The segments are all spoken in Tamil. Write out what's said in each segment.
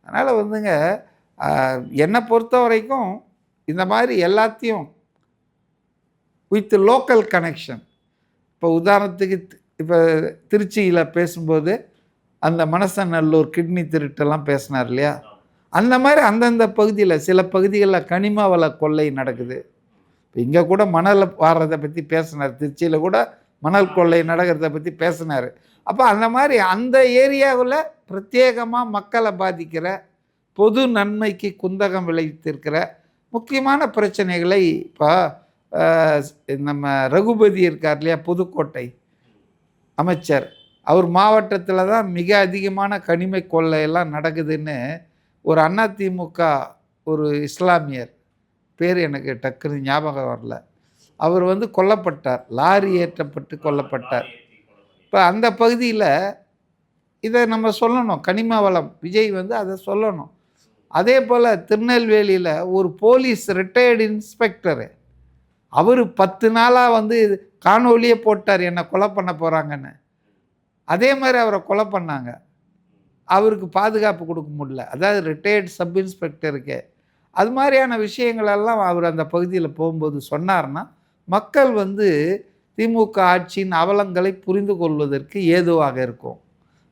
அதனால் வந்துங்க என்னை பொறுத்த வரைக்கும் இந்த மாதிரி எல்லாத்தையும் வித் லோக்கல் கனெக்ஷன். இப்போ உதாரணத்துக்கு இப்போ திருச்சியில் பேசும்போது அந்த மணசநல்லூர் கிட்னி திருட்டெல்லாம் பேசினார் இல்லையா? அந்த மாதிரி அந்தந்த பகுதியில் சில பகுதிகளில் கனிம வள கொள்ளை நடக்குது. இப்போ இங்கே கூட மணல் வாடுறதை பற்றி பேசினார், திருச்சியில் கூட மணல் கொள்ளை நடக்கிறத பற்றி பேசினார். அப்போ அந்த மாதிரி அந்த ஏரியாவில் பிரத்யேகமாக மக்களை பாதிக்கிற பொது நன்மைக்கு குந்தகம் விளைவித்திருக்கிற முக்கியமான பிரச்சனைகளை இப்போ நம்ம ரகுபதி இருக்கார் இல்லையா, புதுக்கோட்டை அமைச்சர், அவர் மாவட்டத்தில் தான் மிக அதிகமான கனிம கொள்ளையெல்லாம் நடக்குதுன்னு ஒரு அதிமுக ஒரு இஸ்லாமியர், பேர் எனக்கு டக்குன்னு ஞாபகம் வரல, அவர் வந்து கொல்லப்பட்டார், லாரி ஏற்றப்பட்டு கொல்லப்பட்டார். இப்போ அந்த பகுதியில் இதை நம்ம சொல்லணும், கனிம வளம் விஜய் வந்து அதை சொல்லணும். அதே போல் திருநெல்வேலியில் ஒரு போலீஸ் ரிட்டையர்டு இன்ஸ்பெக்டரு, அவர் 10 நாளாக வந்து காணொலியே போட்டார் என்னை கொலை பண்ண போகிறாங்கன்னு. அதே மாதிரி அவரை கொலை பண்ணாங்க, அவருக்கு பாதுகாப்பு கொடுக்க முடியல. அதாவது ரிட்டையர்டு சப் இன்ஸ்பெக்டருக்கு அது மாதிரியான விஷயங்களெல்லாம் அவர் அந்த பகுதியில் போகும்போது சொன்னார்னா மக்கள் வந்து திமுக ஆட்சியின் அவலங்களை புரிந்து கொள்வதற்கு ஏதுவாக இருக்கும்.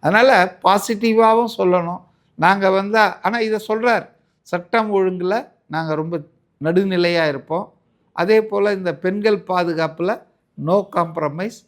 அதனால் பாசிட்டிவாகவும் சொல்லணும். நாங்கள் வந்து ஆனால் இதை சொல்கிறார், சட்டம் ஒழுங்கில் நாங்கள் ரொம்ப நடுநிலையாக இருப்போம், அதே போல் இந்த பெண்கள் பாதுகாப்பில் நோ காம்ப்ரமைஸ்,